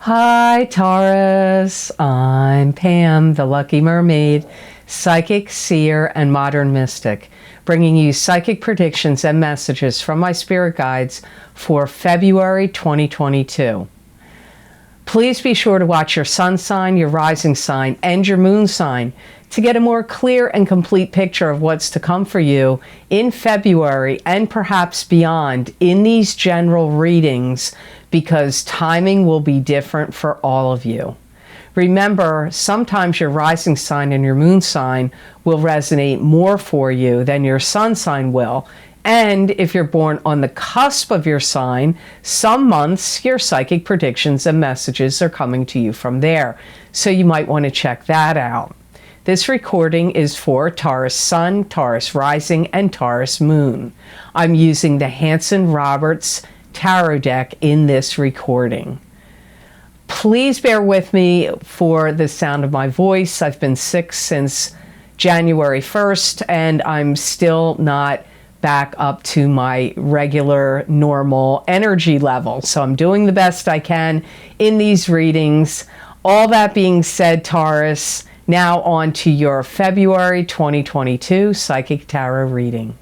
Hi, Taurus. I'm Pam, the Lucky Mermaid, psychic, seer, and modern mystic, bringing you psychic predictions and messages from my spirit guides for February 2022. Please be sure to watch your sun sign, your rising sign, and your moon sign to get a more clear and complete picture of what's to come for you in February and perhaps beyond in these general readings, because timing will be different for all of you. Remember, sometimes your rising sign and your moon sign will resonate more for you than your sun sign will. And if you're born on the cusp of your sign, some months your psychic predictions and messages are coming to you from there. So you might want to check that out. This recording is for Taurus Sun, Taurus Rising, and Taurus Moon. I'm using the Hanson-Roberts Tarot deck in this recording. Please bear with me for the sound of my voice. I've been sick since January 1st, and I'm still not back up to my regular, normal energy level. So I'm doing the best I can in these readings. All that being said, Taurus, now on to your February 2022 Psychic Tarot reading.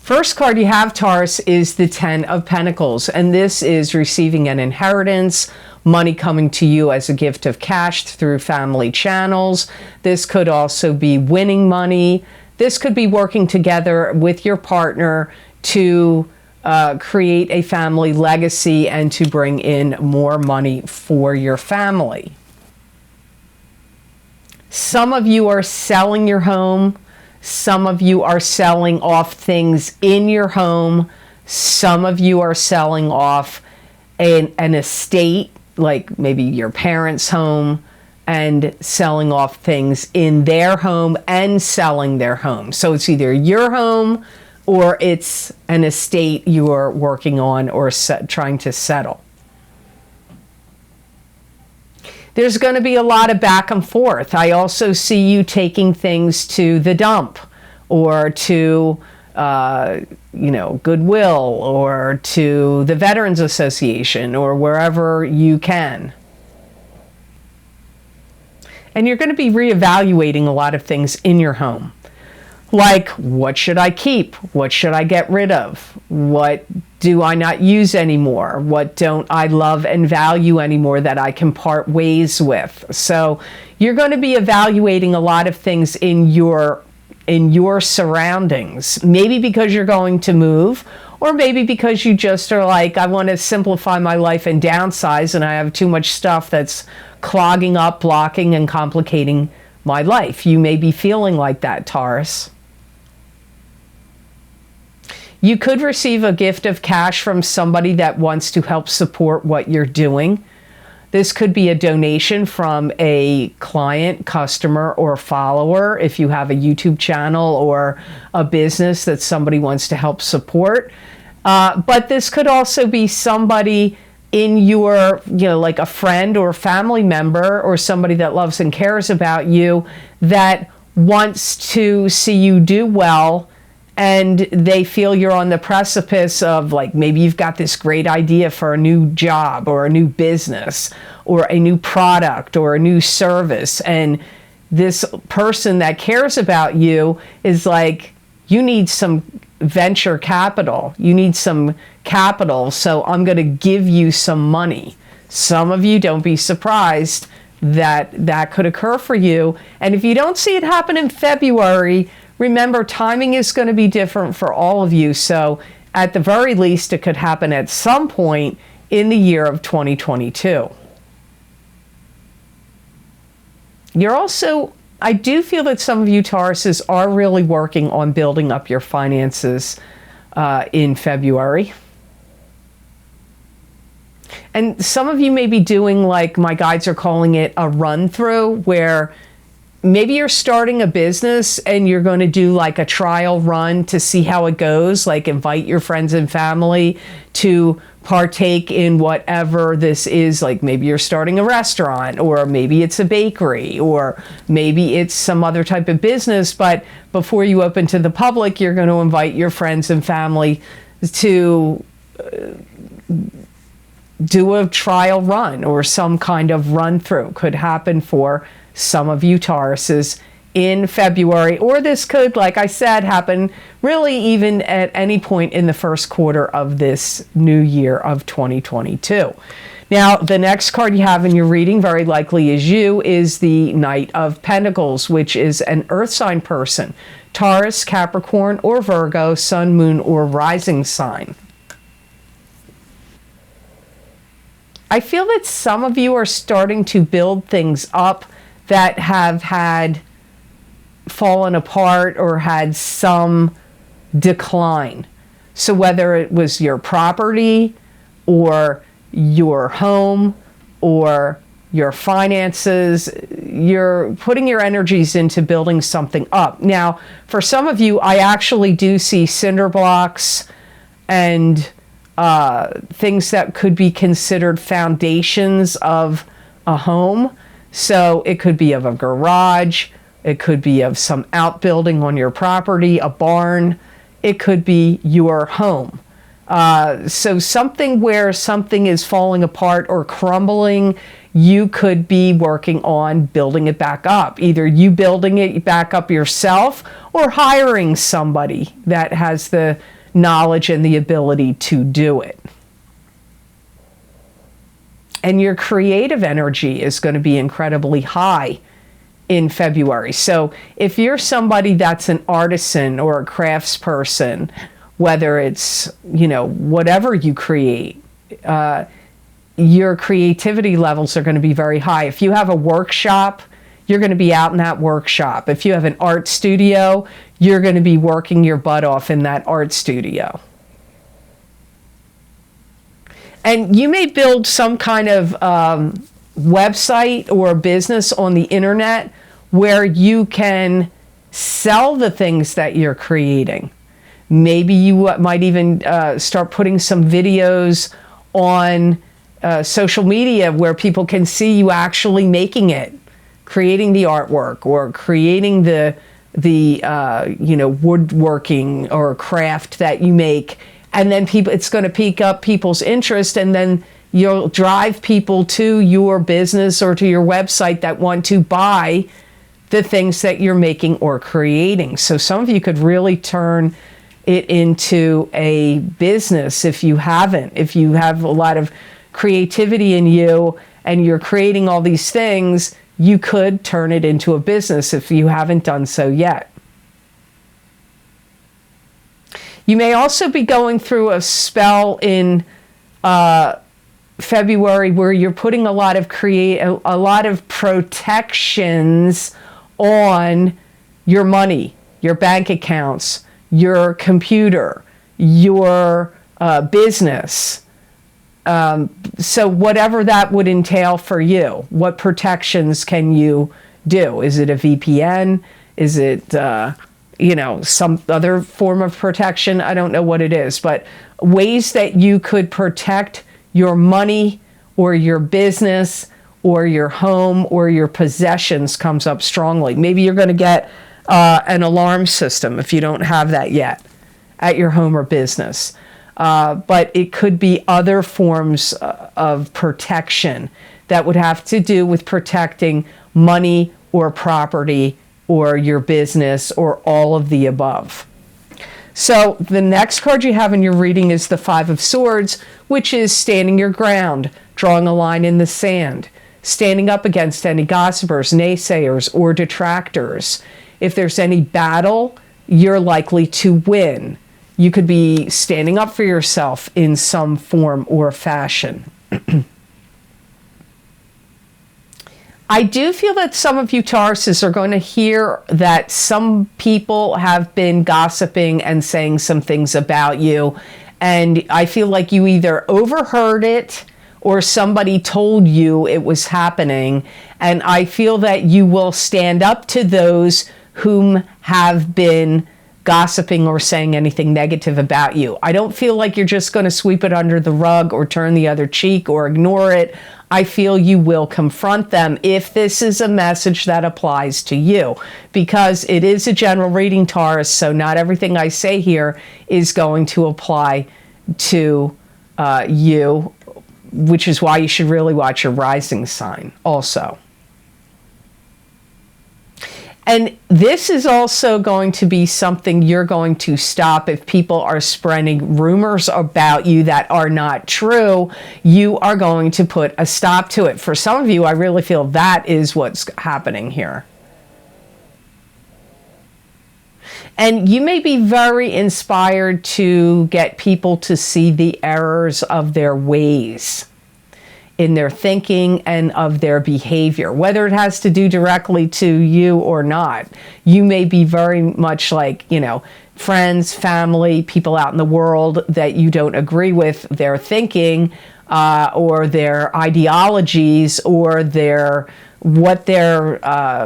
First card you have, Taurus, is the Ten of Pentacles, and this is receiving an inheritance, money coming to you as a gift of cash through family channels. This could also be winning money. This could be working together with your partner to create a family legacy and to bring in more money for your family. Some of you are selling your home. Some of you are selling off things in your home. Some of you are selling off an estate, like maybe your parents' home, and selling off things in their home and selling their home. So it's either your home or it's an estate you're working on or trying to settle. There's going to be a lot of back and forth. I also see you taking things to the dump or to, Goodwill or to the Veterans Association or wherever you can. And you're going to be reevaluating a lot of things in your home. Like, what should I keep? What should I get rid of? What do I not use anymore? What don't I love and value anymore that I can part ways with? So you're going to be evaluating a lot of things in your surroundings. Maybe because you're going to move, or maybe because you just are like, I want to simplify my life and downsize, and I have too much stuff that's clogging up, blocking, and complicating my life. You may be feeling like that, Taurus. You could receive a gift of cash from somebody that wants to help support what you're doing. This could be a donation from a client, customer, or follower if you have a YouTube channel or a business that somebody wants to help support. But this could also be somebody in your, like a friend or family member or somebody that loves and cares about you that wants to see you do well, and they feel you're on the precipice of, like, maybe you've got this great idea for a new job or a new business or a new product or a new service, and this person that cares about you is like, you need some venture capital, you need some capital, so I'm going to give you some money. Some of you, don't be surprised that that could occur for you. And if you don't see it happen in February, remember, timing is going to be different for all of you. So at the very least, it could happen at some point in the year of 2022. You're also, I do feel that some of you Tauruses are really working on building up your finances in February. And some of you may be doing, like my guides are calling it, a run through, where maybe you're starting a business and you're going to do like a trial run to see how it goes, like invite your friends and family to partake in whatever this is. Like maybe you're starting a restaurant, or maybe it's a bakery, or maybe it's some other type of business. But before you open to the public, you're going to invite your friends and family to do a trial run or some kind of run through. Could happen for some of you Tauruses in February, or this could, like I said, happen really even at any point in the first quarter of this new year of 2022. Now, the next card you have in your reading, very likely is you, is the Knight of Pentacles, which is an earth sign person. Taurus, Capricorn, or Virgo, sun, moon, or rising sign. I feel that some of you are starting to build things up that have had fallen apart or had some decline. So whether it was your property or your home or your finances, you're putting your energies into building something up. Now, for some of you, I actually do see cinder blocks and things that could be considered foundations of a home. So it could be of a garage, it could be of some outbuilding on your property, a barn, it could be your home. So something where something is falling apart or crumbling, you could be working on building it back up. Either you building it back up yourself or hiring somebody that has the knowledge and the ability to do it. And your creative energy is going to be incredibly high in February. So if you're somebody that's an artisan or a craftsperson, whether it's, whatever you create, your creativity levels are going to be very high. If you have a workshop, you're going to be out in that workshop. If you have an art studio, you're going to be working your butt off in that art studio. And you may build some kind of website or business on the internet where you can sell the things that you're creating. Maybe you might even start putting some videos on social media where people can see you actually making it, creating the artwork or creating the woodworking or craft that you make. And then it's going to pique up people's interest, and then you'll drive people to your business or to your website that want to buy the things that you're making or creating. So some of you could really turn it into a business if you haven't. If you have a lot of creativity in you and you're creating all these things, you could turn it into a business if you haven't done so yet. You may also be going through a spell in February where you're putting a lot of protections on your money, your bank accounts, your computer, your business. So whatever that would entail for you, what protections can you do? Is it a VPN? Is it some other form of protection? I don't know what it is, but ways that you could protect your money or your business or your home or your possessions comes up strongly. Maybe you're going to get an alarm system if you don't have that yet at your home or business. But it could be other forms of protection that would have to do with protecting money or property or your business or all of the above. So the next card you have in your reading is the Five of Swords, which is standing your ground, drawing a line in the sand, standing up against any gossipers, naysayers, or detractors. If there's any battle, you're likely to win. You could be standing up for yourself in some form or fashion. I do feel that some of you Tauruses are going to hear that some people have been gossiping and saying some things about you. And I feel like you either overheard it or somebody told you it was happening. And I feel that you will stand up to those whom have been gossiping or saying anything negative about you. I don't feel like you're just going to sweep it under the rug or turn the other cheek or ignore it. I feel you will confront them if this is a message that applies to you, because it is a general reading, Taurus, so not everything I say here is going to apply to you which is why you should really watch your rising sign also. And this is also going to be something you're going to stop if people are spreading rumors about you that are not true. You are going to put a stop to it. For some of you, I really feel that is what's happening here. And you may be very inspired to get people to see the errors of their ways in their thinking and of their behavior, whether it has to do directly to you or not. You may be very much like, you know, friends, family, people out in the world that you don't agree with their thinking or their ideologies or their what they're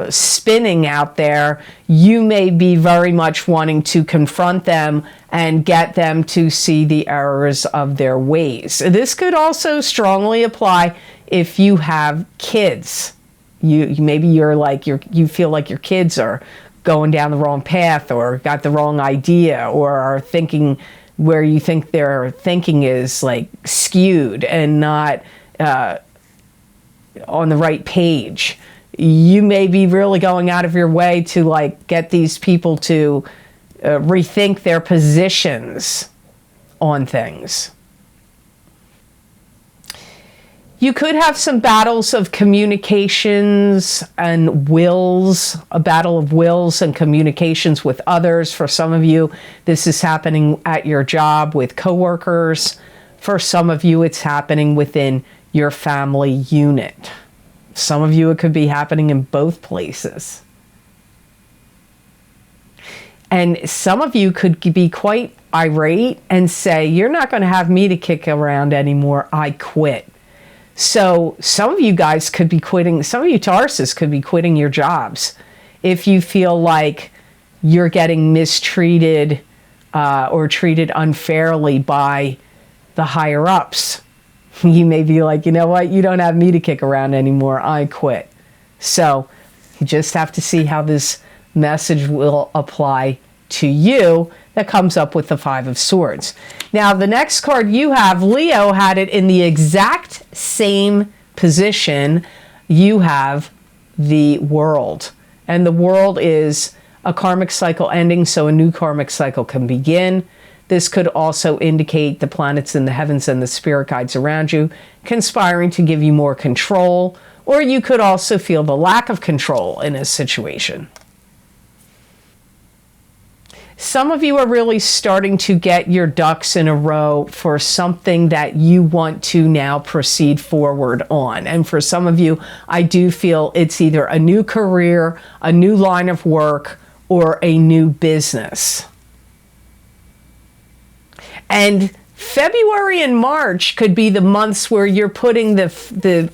spinning out there. You may be very much wanting to confront them and get them to see the errors of their ways. This could also strongly apply if you have kids. Maybe you feel like your kids are going down the wrong path or got the wrong idea or are thinking where you think their thinking is like skewed and not on the right page. You may be really going out of your way to like get these people to rethink their positions on things. You could have some battles of communications and wills, a battle of wills and communications with others. For some of you, this is happening at your job with coworkers. For some of you, it's happening within your family unit. Some of you, it could be happening in both places. And some of you could be quite irate and say, you're not going to have me to kick around anymore. I quit. So some of you guys could be quitting. Some of you Tauruses could be quitting your jobs if you feel like you're getting mistreated or treated unfairly by the higher ups. You may be like, you know what, you don't have me to kick around anymore, I quit. So you just have to see how this message will apply to you that comes up with the Five of Swords. Now, the next card you have, Leo had it in the exact same position. You have the World. And the World is a karmic cycle ending, so a new karmic cycle can begin. This could also indicate the planets in the heavens and the spirit guides around you conspiring to give you more control, or you could also feel the lack of control in a situation. Some of you are really starting to get your ducks in a row for something that you want to now proceed forward on. And for some of you, I do feel it's either a new career, a new line of work, or a new business. And February and March could be the months where you're putting the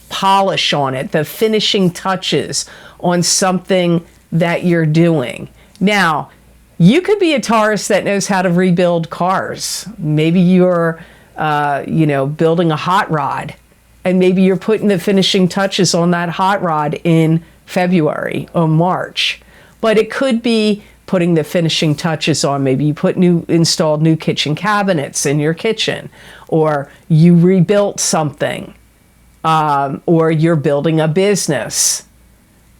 polish on it, the finishing touches on something that you're doing. Now, you could be a Taurus that knows how to rebuild cars. Maybe you're, building a hot rod, and maybe you're putting the finishing touches on that hot rod in February or March. But it could be putting the finishing touches on. Maybe you installed new kitchen cabinets in your kitchen, or you rebuilt something, or you're building a business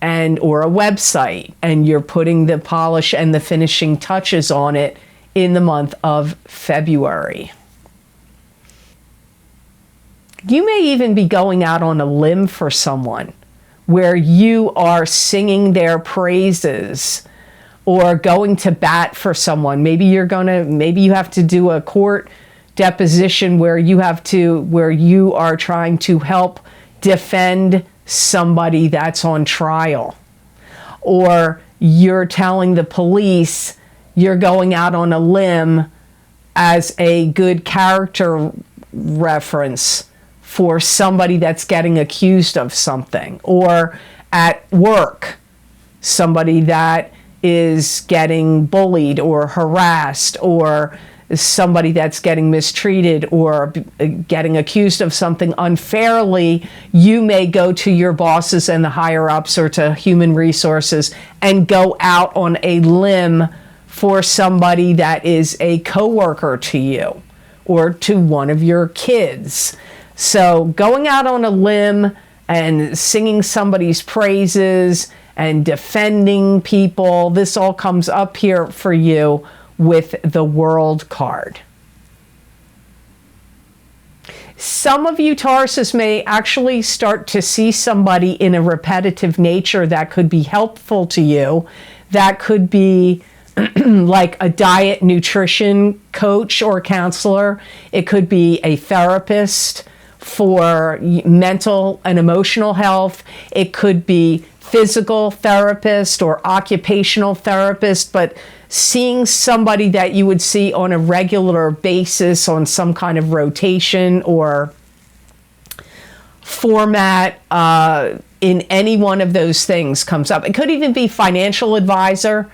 or a website, and you're putting the polish and the finishing touches on it in the month of February. You may even be going out on a limb for someone where you are singing their praises or going to bat for someone. Maybe you have to do a court deposition where you are trying to help defend somebody that's on trial. Or you're telling the police you're going out on a limb as a good character reference for somebody that's getting accused of something. Or at work, somebody that is getting bullied or harassed, or somebody that's getting mistreated or getting accused of something unfairly. You may go to your bosses and the higher ups or to human resources and go out on a limb for somebody that is a coworker to you or to one of your kids. So going out on a limb and singing somebody's praises and defending people, this all comes up here for you with the World card. Some of you Tauruses may actually start to see somebody in a repetitive nature that could be helpful to you. That could be like a diet nutrition coach or counselor. It could be a therapist for mental and emotional health. It could be physical therapist or occupational therapist, but seeing somebody that you would see on a regular basis on some kind of rotation or format in any one of those things comes up. It could even be financial advisor,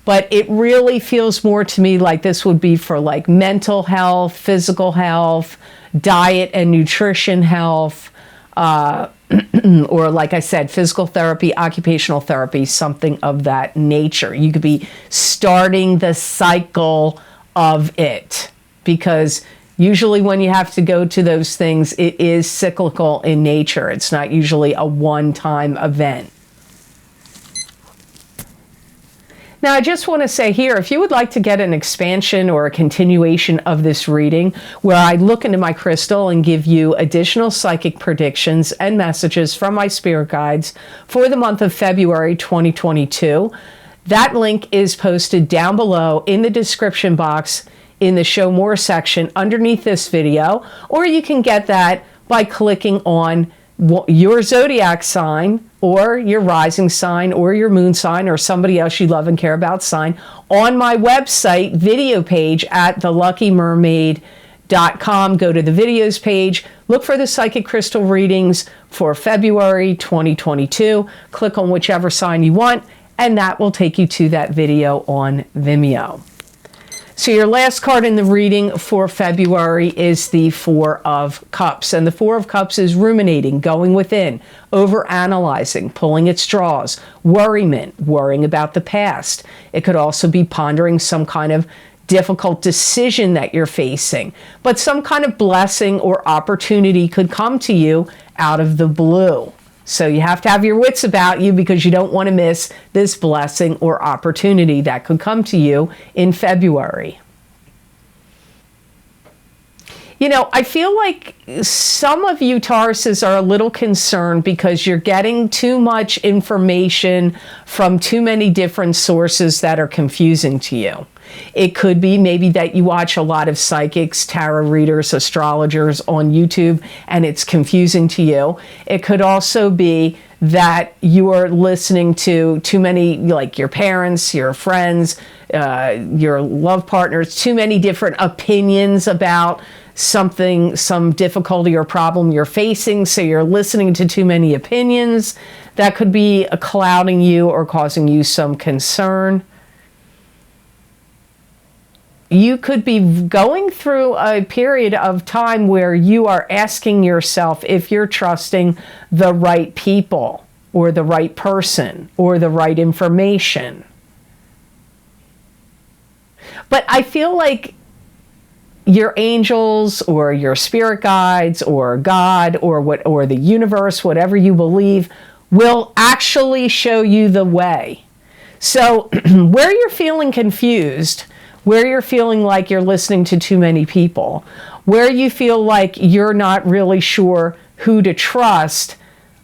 but it really feels more to me like this would be for like mental health, physical health, diet and nutrition health, or like I said, physical therapy, occupational therapy, something of that nature. You could be starting the cycle of it, because usually when you have to go to those things, it is cyclical in nature. It's not usually a one-time event. Now, I just want to say here, if you would like to get an expansion or a continuation of this reading, where I look into my crystal and give you additional psychic predictions and messages from my spirit guides for the month of February 2022, that link is posted down below in the description box in the Show More section underneath this video, or you can get that by clicking on your zodiac sign or your rising sign or your moon sign or somebody else you love and care about sign on my website video page at theluckymermaid.com. Go to the videos page, look for the psychic crystal readings for February 2022, click on whichever sign you want, and that will take you to that video on Vimeo. So your last card in the reading for February is the Four of Cups. And the Four of Cups is ruminating, going within, overanalyzing, pulling at straws, worrying about the past. It could also be pondering some kind of difficult decision that you're facing. But some kind of blessing or opportunity could come to you out of the blue. So you have to have your wits about you, because you don't want to miss this blessing or opportunity that could come to you in February. You know, I feel like some of you Tauruses are a little concerned because you're getting too much information from too many different sources that are confusing to you. It could be maybe that you watch a lot of psychics, tarot readers, astrologers on YouTube, and it's confusing to you. It could also be that you are listening to too many, like your parents, your friends, your love partners, too many different opinions about something, some difficulty or problem you're facing. So you're listening to too many opinions. That could be clouding you or causing you some concern. You could be going through a period of time where you are asking yourself if you're trusting the right people or the right person or the right information. But I feel like your angels or your spirit guides or God or the universe, whatever you believe, will actually show you the way. So where you're feeling confused, where you're feeling like you're listening to too many people, where you feel like you're not really sure who to trust,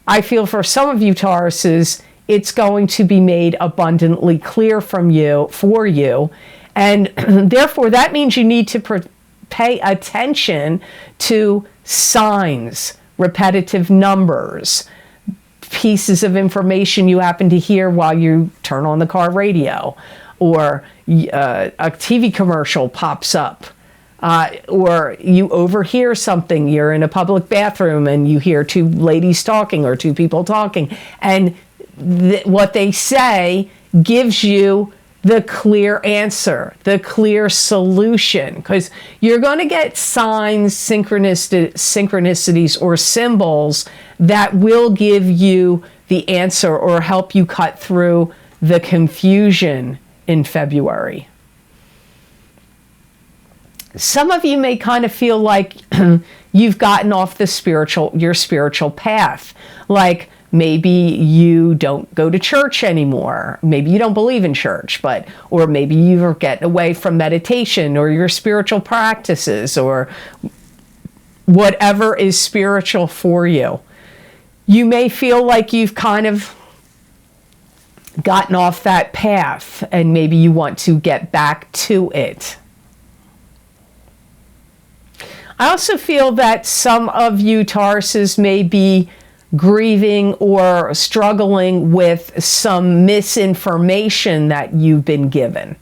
I feel for some of you Tauruses, it's going to be made abundantly clear for you. And therefore, that means you need to pay attention to signs, repetitive numbers, pieces of information you happen to hear while you turn on the car radio, or a TV commercial pops up, or you overhear something. You're in a public bathroom and you hear two ladies talking or two people talking, and what they say gives you the clear answer, the clear solution, because you're going to get signs, synchronicities, or symbols that will give you the answer or help you cut through the confusion in February. Some of you may kind of feel like you've gotten off your spiritual path. Like maybe you don't go to church anymore. Maybe you don't believe in church, or maybe you're getting away from meditation or your spiritual practices or whatever is spiritual for you. You may feel like you've kind of gotten off that path and maybe you want to get back to it. I also feel that some of you Tauruses may be grieving or struggling with some misinformation that you've been given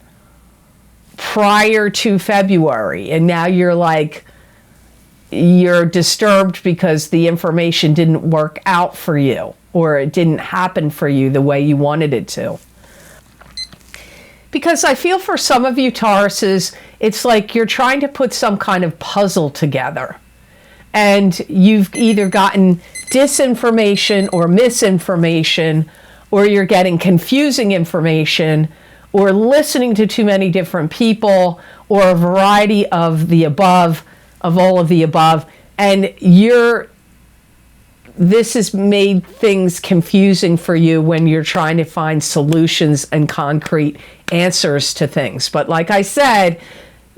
prior to February. And now you're disturbed because the information didn't work out for you or it didn't happen for you the way you wanted it to. Because I feel for some of you Tauruses, it's like you're trying to put some kind of puzzle together. And you've either gotten disinformation or misinformation, or you're getting confusing information, or listening to too many different people, or a variety of the above, of all of the above. And this has made things confusing for you when you're trying to find solutions and concrete answers to things. But like I said,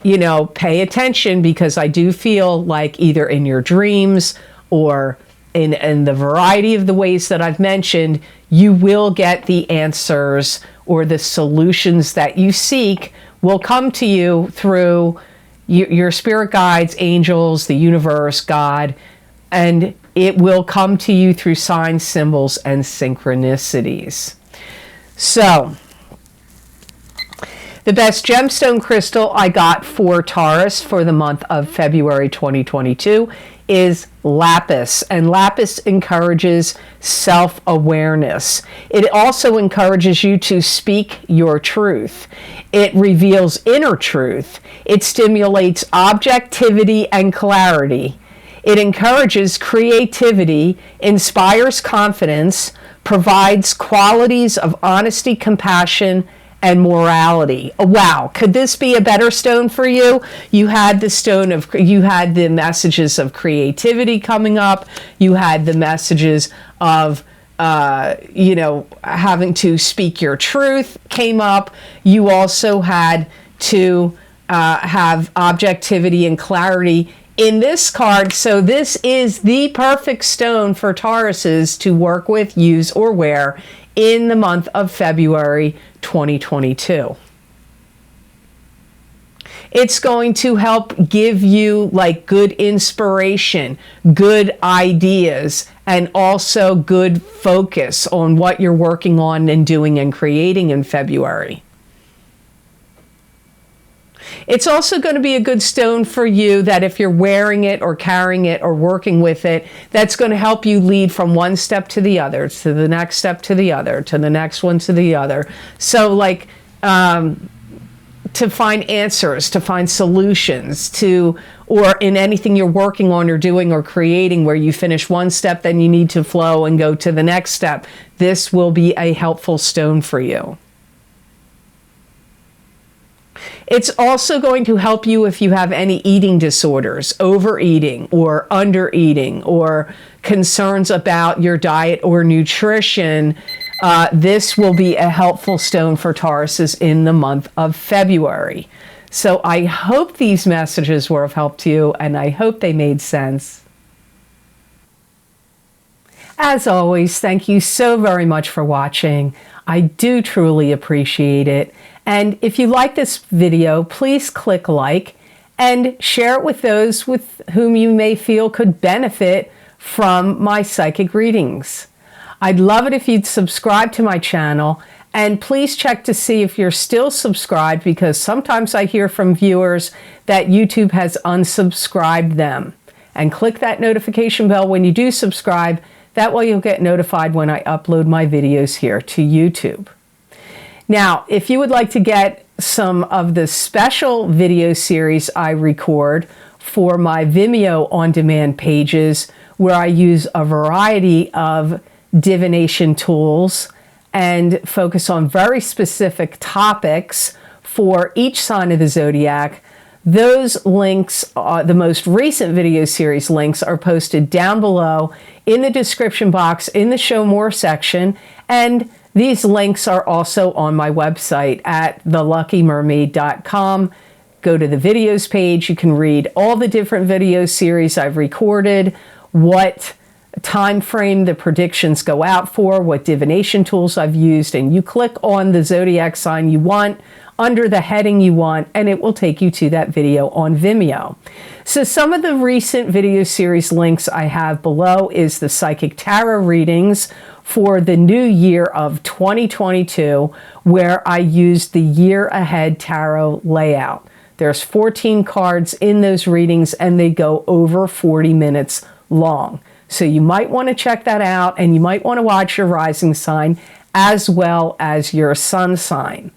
pay attention, because I do feel like either in your dreams or in the variety of the ways that I've mentioned, you will get the answers, or the solutions that you seek will come to you through your spirit guides, angels, the universe, God, and it will come to you through signs, symbols, and synchronicities. So, the best gemstone crystal I got for Taurus for the month of February 2022 is lapis. And lapis encourages self-awareness. It also encourages you to speak your truth. It reveals inner truth. It stimulates objectivity and clarity. It encourages creativity, inspires confidence, provides qualities of honesty, compassion, and morality. Wow, could this be a better stone for you? You had the messages of creativity coming up. You had the messages of having to speak your truth came up. You also had to have objectivity and clarity in this card. So this is the perfect stone for Tauruses to work with, use, or wear in the month of February 2022. It's going to help give you good inspiration, good ideas, and also good focus on what you're working on and doing and creating in February. It's also going to be a good stone for you that if you're wearing it or carrying it or working with it, that's going to help you lead from one step to the other, to the next step to the other, to the next one to the other. So to find answers, to find solutions, or in anything you're working on or doing or creating where you finish one step, then you need to flow and go to the next step. This will be a helpful stone for you. It's also going to help you if you have any eating disorders, overeating or undereating, or concerns about your diet or nutrition. This will be a helpful stone for Tauruses in the month of February. So I hope these messages were of help to you, and I hope they made sense. As always, thank you so very much for watching. I do truly appreciate it. And if you like this video, please click like and share it with those with whom you may feel could benefit from my psychic readings. I'd love it if you'd subscribe to my channel, and please check to see if you're still subscribed, because sometimes I hear from viewers that YouTube has unsubscribed them. And click that notification bell when you do subscribe. That way you'll get notified when I upload my videos here to YouTube. Now, if you would like to get some of the special video series I record for my Vimeo on-demand pages, where I use a variety of divination tools and focus on very specific topics for each sign of the zodiac, Those links, the most recent video series links, are posted down below in the description box in the Show More section. And these links are also on my website at theluckymermaid.com. Go to the videos page. You can read all the different video series I've recorded, what time frame the predictions go out for, what divination tools I've used, and you click on the zodiac sign you want under the heading you want, and it will take you to that video on Vimeo. So some of the recent video series links I have below is the Psychic Tarot readings for the new year of 2022, where I used the year ahead tarot layout. There's 14 cards in those readings, and they go over 40 minutes long. So you might want to check that out, and you might want to watch your rising sign as well as your sun sign.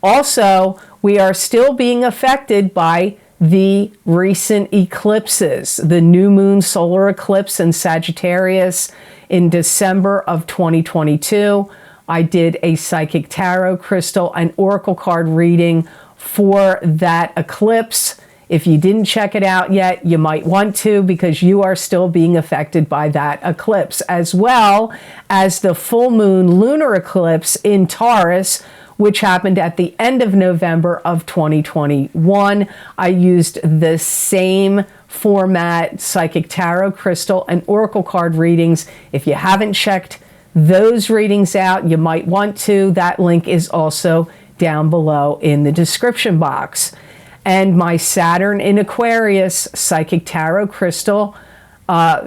Also, we are still being affected by the recent eclipses, the new moon solar eclipse in Sagittarius in December of 2022. I did a psychic tarot crystal and oracle card reading for that eclipse. If you didn't check it out yet, you might want to, because you are still being affected by that eclipse, as well as the full moon lunar eclipse in Taurus, which happened at the end of November of 2021. I used the same format, psychic tarot crystal and oracle card readings. If you haven't checked those readings out, you might want to. That link is also down below in the description box. And my Saturn in Aquarius psychic tarot crystal,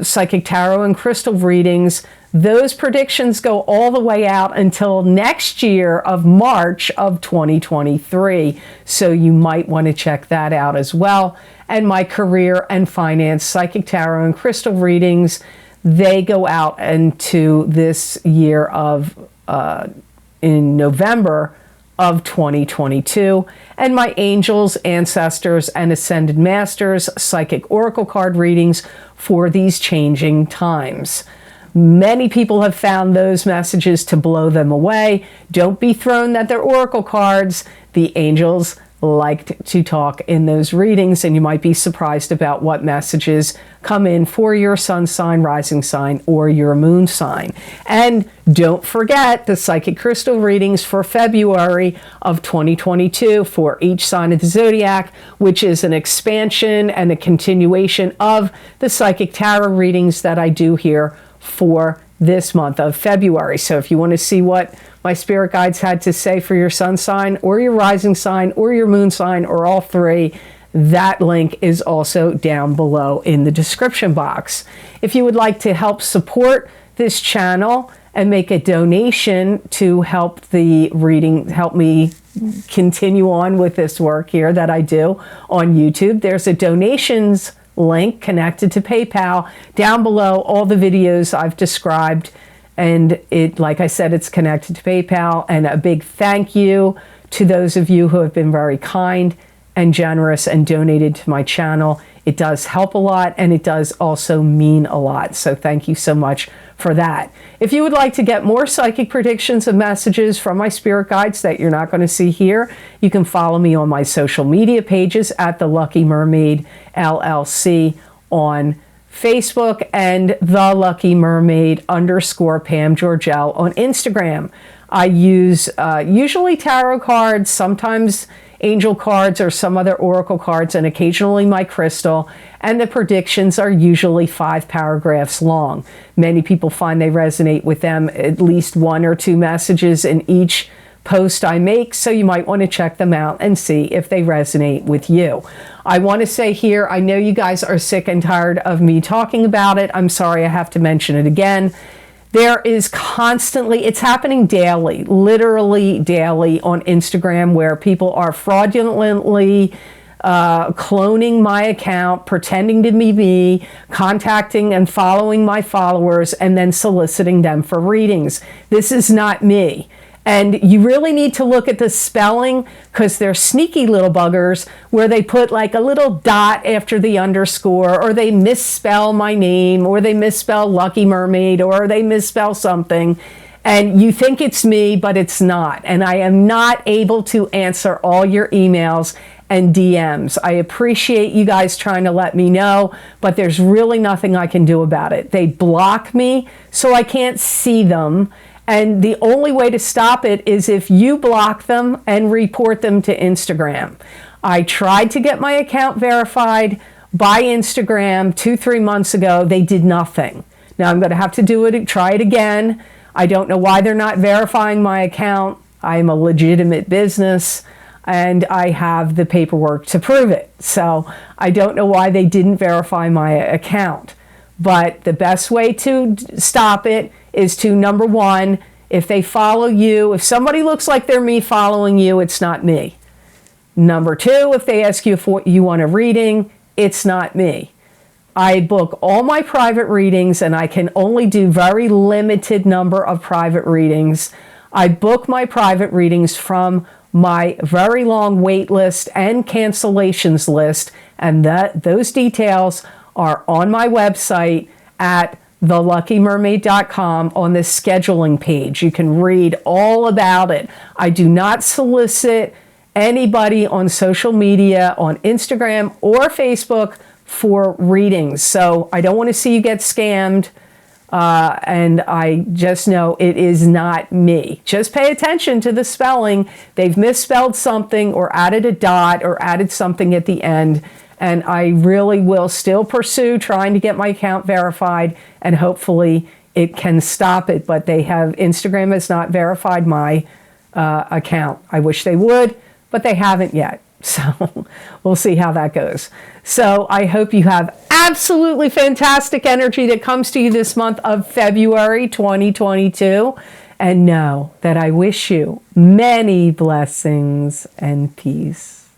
psychic tarot and crystal readings, those predictions go all the way out until next year of March of 2023. So you might want to check that out as well. And my career and finance psychic tarot and crystal readings, they go out into this year of in November of 2022. And my angels, ancestors, and ascended masters psychic oracle card readings for these changing times. Many people have found those messages to blow them away. Don't be thrown that they're oracle cards. The angels liked to talk in those readings, and you might be surprised about what messages come in for your sun sign, rising sign, or your moon sign. And don't forget the psychic crystal readings for February of 2022 for each sign of the zodiac, which is an expansion and a continuation of the psychic tarot readings that I do here for this month of February. So if you want to see what my spirit guides had to say for your sun sign or your rising sign or your moon sign or all three, that link is also down below in the description box. If you would like to help support this channel and make a donation to help the reading, help me continue on with this work here that I do on YouTube, there's a donations link connected to PayPal down below all the videos I've described, and it, like I said, it's connected to PayPal. And a big thank you to those of you who have been very kind and generous and donated to my channel. It does help a lot, and it does also mean a lot. So thank you so much for that. If you would like to get more psychic predictions and messages from my spirit guides that you're not going to see here, you can follow me on my social media pages at The Lucky Mermaid LLC on Facebook and The Lucky Mermaid _ Pam Georgel on Instagram. I use usually tarot cards, sometimes angel cards or some other oracle cards, and occasionally my crystal, and the predictions are usually 5 paragraphs long. Many people find they resonate with them, at least 1 or 2 messages in each post I make, so you might want to check them out and see if they resonate with you. I want to say here, I know you guys are sick and tired of me talking about it. I'm sorry I have to mention it again. There is constantly, it's happening daily, literally daily on Instagram, where people are fraudulently cloning my account, pretending to be me, contacting and following my followers, and then soliciting them for readings. This is not me. And you really need to look at the spelling, because they're sneaky little buggers where they put like a little dot after the underscore, or they misspell my name, or they misspell Lucky Mermaid, or they misspell something. And you think it's me, but it's not. And I am not able to answer all your emails and DMs. I appreciate you guys trying to let me know, but there's really nothing I can do about it. They block me, so I can't see them. And the only way to stop it is if you block them and report them to Instagram. I tried to get my account verified by Instagram 2-3 months ago. They did nothing. Now I'm going to have to do it, try it again. I don't know why they're not verifying my account. I'm a legitimate business and I have the paperwork to prove it. So I don't know why they didn't verify my account. But the best way to stop it is to, number one, if they follow you, if somebody looks like they're me following you, it's not me. Number two, if they ask you if you want a reading, it's not me. I book all my private readings and I can only do very limited number of private readings. I book my private readings from my very long wait list and cancellations list, and those details are on my website at theluckymermaid.com on the scheduling page. You can read all about it. I do not solicit anybody on social media, on Instagram or Facebook, for readings. So I don't want to see you get scammed. And I just know it is not me. Just pay attention to the spelling. They've misspelled something or added a dot or added something at the end. And I really will still pursue trying to get my account verified, and hopefully it can stop it. But Instagram has not verified my account. I wish they would, but they haven't yet. So we'll see how that goes. So I hope you have absolutely fantastic energy that comes to you this month of February 2022. And know that I wish you many blessings and peace.